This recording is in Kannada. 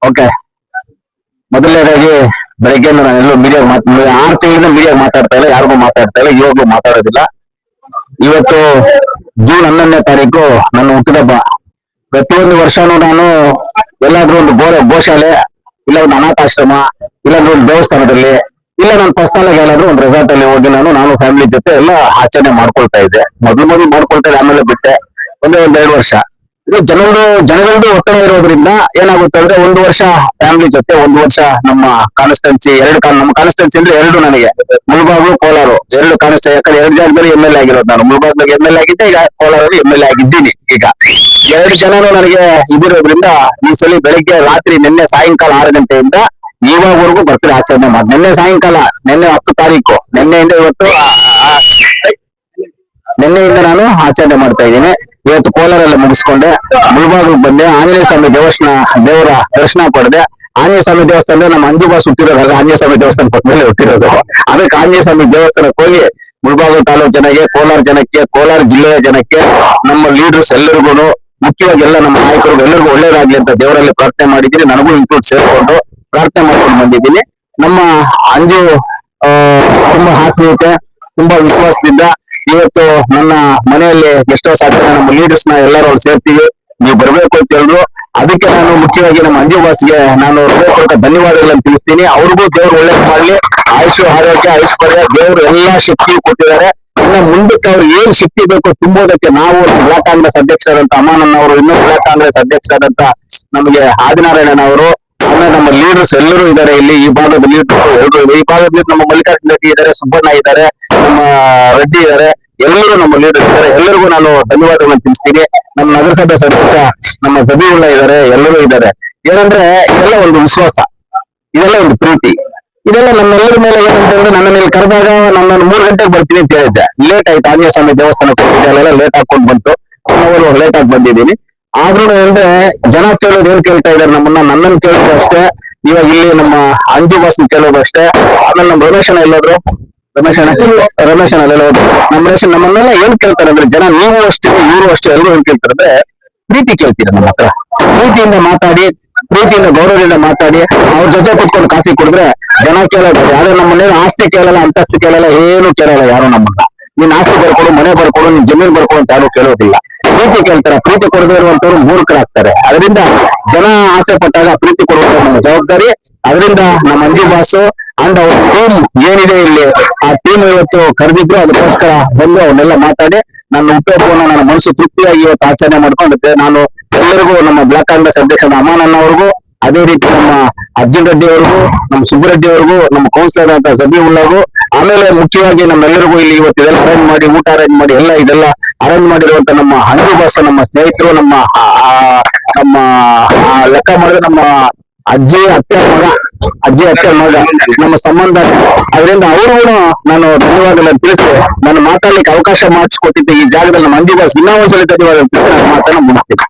ಓಕೆ, ಮೊದಲನೇದಾಗಿ ಬೆಳಗ್ಗೆ ನಾನೆಲ್ಲೂ ಮೀಡಿಯಾ 6 ತಿಂಗಳಿಂದ ಮೀಡಿಯಾ ಮಾತಾಡ್ತಾ ಇಲ್ಲ, ಯಾರಿಗೂ ಮಾತಾಡ್ತಾ ಇಲ್ಲ, ಇವಾಗೂ ಮಾತಾಡೋದಿಲ್ಲ. ಇವತ್ತು ಜೂನ್ 11ನೇ ತಾರೀಕು ನನ್ನ ಹುಟ್ಟಿದಬ್ಬ. ಪ್ರತಿಯೊಂದು ವರ್ಷನೂ ನಾನು ಎಲ್ಲಾದ್ರೂ ಒಂದು ಗೋಶಾಲೆ, ಇಲ್ಲ ಒಂದು ಅನಾಥಾಶ್ರಮ, ಇಲ್ಲಾಂದ್ರೆ ಒಂದು ದೇವಸ್ಥಾನದಲ್ಲಿ, ಇಲ್ಲ ನಾನು ಪರ್ಸನಲ್ ಆಗಿ ಎಲ್ಲಾದ್ರೂ ಒಂದು ರೆಸಾರ್ಟ್ ಅಲ್ಲಿ ಹೋಗಿ ನಾನು ಫ್ಯಾಮಿಲಿ ಜೊತೆ ಎಲ್ಲ ಆಚರಣೆ ಮಾಡ್ಕೊಳ್ತಾ ಇದ್ದೆ. ಮೊದಲು ಮಾಡ್ಕೊಳ್ತಾ ಇದ್ದೆ, ಆಮೇಲೆ ಬಿಟ್ಟೆ. ಒಂದೇ 2 ವರ್ಷ. ಇದು ಜನಗಳದ್ದು ಒತ್ತಡ ಇರೋದ್ರಿಂದ ಏನಾಗುತ್ತೆ ಅಂದ್ರೆ, 1 ವರ್ಷ ಫ್ಯಾಮಿಲಿ ಜೊತೆ, 1 ವರ್ಷ ನಮ್ಮ ಕಾನ್ಸ್ಟಿಟ್ಯೂನ್ಸಿ, ನಮ್ಮ ಕಾನ್ಸ್ಟಿಟ್ಯೂನ್ಸಿ ಅಂದ್ರೆ 2 ನನಗೆ, ಮುಳಬಾಗ್ಲು, ಕೋಲಾರ 2 ಕಾನ್ಸ್ಟಿಟ್ಯೂನ್ಸಿ. ಯಾಕಂದ್ರೆ 2 ಜಾಗದಲ್ಲಿ MLA ಆಗಿರೋದು ನಾನು. ಮುಳಬಾಗ್ಲಿಗೆ MLA ಆಗಿದ್ದೆ, ಈಗ ಕೋಲಾರಲ್ಲಿ MLA ಆಗಿದ್ದೀನಿ. ಈಗ 2 ಜನರು ನನಗೆ ಇದಿರೋದ್ರಿಂದ ಈ ಸಲ ಬೆಳಿಗ್ಗೆ ರಾತ್ರಿ, ನಿನ್ನೆ ಸಾಯಂಕಾಲ 6 ಗಂಟೆಯಿಂದ ಇವಾಗವರೆಗೂ ಬರ್ತೀರಿ ಆಚರಣೆ ಮಾಡಿ. ನಿನ್ನೆ ಸಾಯಂಕಾಲ, ನಿನ್ನೆ 10 ತಾರೀಕು, ನಿನ್ನೆಯಿಂದ ನಾನು ಆಚರಣೆ ಮಾಡ್ತಾ ಇದ್ದೀನಿ. ಇವತ್ತು ಕೋಲಾರೆಲ್ಲ ಮುಗಿಸ್ಕೊಂಡೆ, ಮುಳಬಾಗಿಲಿಗೆ ಬಂದೆ. ಆಂಜನೇಯ ಸ್ವಾಮಿ ದೇವರ ದರ್ಶನ ಪಡೆದೆ. ಆಂಜನೇಯ ಸ್ವಾಮಿ ದೇವಸ್ಥಾನ ನಮ್ಮ ಅಂಜು ಬಾಸ್ ಹುಟ್ಟಿರೋದಾಗ ಆಂಜನೇಯ ಸ್ವಾಮಿ ದೇವಸ್ಥಾನ ಪಕ್ಕದಲ್ಲಿ ಹುಟ್ಟಿರೋದು. ಅದಕ್ಕೆ ಆಂಜನೇಯ ಸ್ವಾಮಿ ದೇವಸ್ಥಾನಕ್ಕೆ ಹೋಗಿ ಮುಳಬಾಗಿಲು ತಾಲೂಕು ಜನಕ್ಕೆ, ಕೋಲಾರ ಜನಕ್ಕೆ, ಕೋಲಾರ ಜಿಲ್ಲೆಯ ಜನಕ್ಕೆ, ನಮ್ಮ ಲೀಡರ್ಸ್ ಎಲ್ಲರಿಗೂ, ಮುಖ್ಯವಾಗಿ ಎಲ್ಲ ನಮ್ಮ ನಾಯಕರು ಎಲ್ಲರಿಗೂ ಒಳ್ಳೇದಾಗ್ಲಿ ಅಂತ ದೇವರಲ್ಲಿ ಪ್ರಾರ್ಥನೆ ಮಾಡಿದ್ದೀನಿ. ನನಗೂ ಇನ್ಕ್ಲೂಡ್ ಸೇರ್ಕೊಂಡು ಪ್ರಾರ್ಥನೆ ಮಾಡ್ಕೊಂಡು ಬಂದಿದ್ದೀನಿ. ನಮ್ಮ ಅಂಜು ತುಂಬಾ ಆತ್ಮೀಯತೆ, ತುಂಬಾ ವಿಶ್ವಾಸದಿಂದ ಇವತ್ತು ನನ್ನ ಮನೆಯಲ್ಲಿ ಎಷ್ಟೋ ಸಾಧ್ಯ ನಮ್ಮ ಲೀಡರ್ಸ್ ನ ಎಲ್ಲರೂ ಸೇರ್ತೀವಿ, ನೀವು ಬರ್ಬೇಕು ಅಂತ ಹೇಳಿದ್ರು. ಅದಕ್ಕೆ ನಾನು ಮುಖ್ಯವಾಗಿ ನಮ್ಮ ಅಂಜು ಬಾಸ್ಗೆ ನಾನು ಧನ್ಯವಾದಗಳನ್ನು ತಿಳಿಸ್ತೀನಿ. ಅವ್ರಿಗೂ ದೇವ್ರು ಒಳ್ಳೇದು ಮಾಡ್ಲಿ, ಆಯುಷ್ ಆರೋಗ್ಯ ಐಶ್ವರ್ಯ ದೇವ್ರು ಎಲ್ಲಾ ಶಕ್ತಿಯು ಕೊಟ್ಟಿದ್ದಾರೆ. ಇನ್ನು ಮುಂದಕ್ಕೆ ಅವ್ರು ಏನ್ ಶಕ್ತಿ ಬೇಕು ತುಂಬೋದಕ್ಕೆ ನಾವು ಬ್ಲಾಕ್ ಕಾಂಗ್ರೆಸ್ ಅಧ್ಯಕ್ಷರಾದಂತ ಅಮಾನಣ್ಣ ಅವರು, ಇನ್ನೂ ಬ್ಲಾಕ್ ಕಾಂಗ್ರೆಸ್ ಅಧ್ಯಕ್ಷರಾದಂತ ನಮಗೆ ಆದಿನಾರಾಯಣನ್ ಅವರು, ಆಮೇಲೆ ನಮ್ಮ ಲೀಡರ್ಸ್ ಎಲ್ಲರೂ ಇದ್ದಾರೆ. ಇಲ್ಲಿ ಈ ಭಾಗದ ಲೀಡರ್ಸ್ ಎಲ್ಲರೂ, ಈ ಭಾಗದ ನಮ್ಮ ಮಲ್ಲಿಕಾರ್ಜುನ ರೆಡ್ಡಿ ಇದ್ದಾರೆ, ಸುಬ್ಬಣ್ಣ ಇದ್ದಾರೆ, ನಮ್ಮ ರೆಡ್ಡಿ ಇದ್ದಾರೆ, ಎಲ್ಲರೂ ನಮ್ಮ ಲೀಡರ್ಸ್ ಇದ್ದಾರೆ. ಎಲ್ಲರಿಗೂ ನಾನು ಧನ್ಯವಾದಗಳನ್ನು ತಿಳಿಸ್ತೀನಿ. ನಮ್ಮ ನಗರಸಭೆ ಸದಸ್ಯ ನಮ್ಮ ಜಬೀವುಲ್ಲಾ ಇದ್ದಾರೆ, ಎಲ್ಲರೂ ಇದ್ದಾರೆ. ಏನಂದ್ರೆ ಇದೆಲ್ಲ ಒಂದು ವಿಶ್ವಾಸ, ಇದೆಲ್ಲ ಒಂದು ಪ್ರೀತಿ, ಇದೆಲ್ಲ ನಮ್ಮೆಲ್ಲರ ಮೇಲೆ ಏನಂತಂದ್ರೆ, ನನ್ನ ಮೇಲೆ ಕರೆದಾಗ ನಾನು 3 ಗಂಟೆಗೆ ಬರ್ತೀನಿ ಅಂತ ಹೇಳಿದ್ದೆ. ಲೇಟ್ ಆಯ್ತು, ಆಂಜನೇಯ ಸ್ವಾಮಿ ದೇವಸ್ಥಾನಕ್ಕೆ ಹೋಗಿದ್ದೆ, ಅಲ್ಲೆಲ್ಲ ಲೇಟ್ ಹಾಕೊಂಡು ಬಂತು. ಅವರು ಲೇಟ್ ಆಗಿ ಬಂದಿದ್ದೀನಿ. ಆದ್ರೂ ಅಂದ್ರೆ ಜನ ಕೇಳೋದು ಏನ್ ಕೇಳ್ತಾ ಇದಾರೆ ನನ್ನನ್ನು ಕೇಳೋದು ಅಷ್ಟೇ. ಇವಾಗ ಇಲ್ಲಿ ನಮ್ಮ ಅಂಜು ಬಾಸ್ ಕೇಳೋದು ಅಷ್ಟೇ. ಆಮೇಲೆ ನಮ್ಮ ರಮೇಶ್ ಅಣ್ಣ ನಮ್ಮನ್ನೆಲ್ಲ ಏನ್ ಕೇಳ್ತಾರೆ ಅಂದ್ರೆ, ಜನ ನೀವು ಅಷ್ಟೇ, ಇವರು ಅಷ್ಟೇ, ಎಲ್ಲರೂ ಏನ್ ಕೇಳ್ತಾರೆ ಅಂದ್ರೆ ಪ್ರೀತಿ ಕೇಳ್ತೀರ. ನಮ್ಮ ಹತ್ರ ಪ್ರೀತಿಯಿಂದ ಮಾತಾಡಿ, ಪ್ರೀತಿಯಿಂದ ಗೌರವದಿಂದ ಮಾತಾಡಿ, ಅವ್ರ ಜೊತೆ ಕುತ್ಕೊಂಡು ಕಾಫಿ ಕುಡಿದ್ರೆ ಜನ ಕೇಳೋದು. ಯಾರು ನಮ್ಮನ್ನೇನು ಆಸ್ತಿ ಕೇಳಲ್ಲ, ಅಂತಸ್ತಿ ಕೇಳಲ್ಲ, ಏನು ಕೇಳಲ್ಲ ಯಾರು ನಮ್ಮನ್ನ. ನೀನ್ ಆಸ್ತಿ ಬರ್ಕೊಡು, ಮನೆ ಬರ್ಕೊಡು, ನಿನ್ ಜಮೀನ್ ಬರ್ಕೊಡು ಅಂತ ಯಾರು ಕೇಳೋದಿಲ್ಲ. ಪ್ರೀತಿ ಕೇಳ್ತಾರೆ. ಪ್ರೀತಿ ಕೊಡದೇ ಇರುವಂತವ್ರು ಮೂರ್ಖರಾಗ್ತಾರೆ. ಅದರಿಂದ ಜನ ಆಸೆ ಪಟ್ಟಾಗ ಪ್ರೀತಿ ಕೊಡುವಂತ ನಮ್ಮ ಜವಾಬ್ದಾರಿ. ಅದರಿಂದ ನಮ್ಮ ಅಂಜು ಬಾಸು ಅಂಡ್ ಅವ್ರ ಟೀಮ್ ಏನಿದೆ ಇಲ್ಲಿ, ಆ ಟೀಮ್ ಇವತ್ತು ಕರೆದಿದ್ರು. ಅದಕ್ಕೋಸ್ಕರ ಬಂದು ಅವನ್ನೆಲ್ಲ ಮಾತಾಡಿ ನನ್ನ ಹುಟ್ಟುಹಬ್ಬವನ್ನು ನನ್ನ ಮನಸ್ಸು ತೃಪ್ತಿಯಾಗಿ ಇವತ್ತು ಆಚರಣೆ ಮಾಡ್ಕೊಂಡಿದ್ದೆ. ನಾನು ಎಲ್ಲರಿಗೂ, ನಮ್ಮ ಬ್ಲಾಕ್ ಕಾಂಗ್ರೆಸ್ ಅಧ್ಯಕ್ಷ ಅಮಾನಣ್ಣ ಅವ್ರಿಗೂ, ಅದೇ ರೀತಿ ನಮ್ಮ ಅರ್ಜುನ್ ರೆಡ್ಡಿ ಅವ್ರಿಗೂ, ನಮ್ಮ ಸುಬ್ಬರೆಡ್ಡಿ ಅವ್ರಿಗೂ, ನಮ್ಮ ಕೌನ್ಸಿಲರ್ ಅಂತ ಜಬೀವುಲ್ಲಾಗೂ, ಆಮೇಲೆ ಮುಖ್ಯವಾಗಿ ನಮ್ಮೆಲ್ಲರಿಗೂ ಇಲ್ಲಿ ಇವತ್ತು ಇದೆಲ್ಲ ಅರೇಂಜ್ ಮಾಡಿ, ಊಟ ಅರೇಂಜ್ ಮಾಡಿ, ಇದೆಲ್ಲ ಅರೇಂಜ್ ಮಾಡಿರುವಂತ ನಮ್ಮ ಅಂಜು ಬಾಸ್, ನಮ್ಮ ಸ್ನೇಹಿತರು, ನಮ್ಮ ಲೆಕ್ಕ ಮಾಡಿದ್ರೆ ನಮ್ಮ ಅಜ್ಜಿ ಅತ್ತೆ ಮಗ ನಮ್ಮ ಸಂಬಂಧ. ಅದರಿಂದ ಅವ್ರಿಗೂ ನಾನು ಧನ್ಯವಾದಗಳನ್ನು ತಿಳಿಸಿ ನಾನು ಮಾತಾಡ್ಲಿಕ್ಕೆ ಅವಕಾಶ ಮಾಡಿಸ್ಕೊಟ್ಟಿದ್ದೆ ಈ ಜಾಗದಲ್ಲಿ ನಮ್ಮ ಅಂಜು ಬಾಸ್ ಇನ್ನೂ ಒಂದ್ಸಲ ಧನ್ಯವಾದ ತಿಳಿಸಿ ನಾನು ಮಾತನ್ನ ಮುಗಿಸ್ತೀನಿ.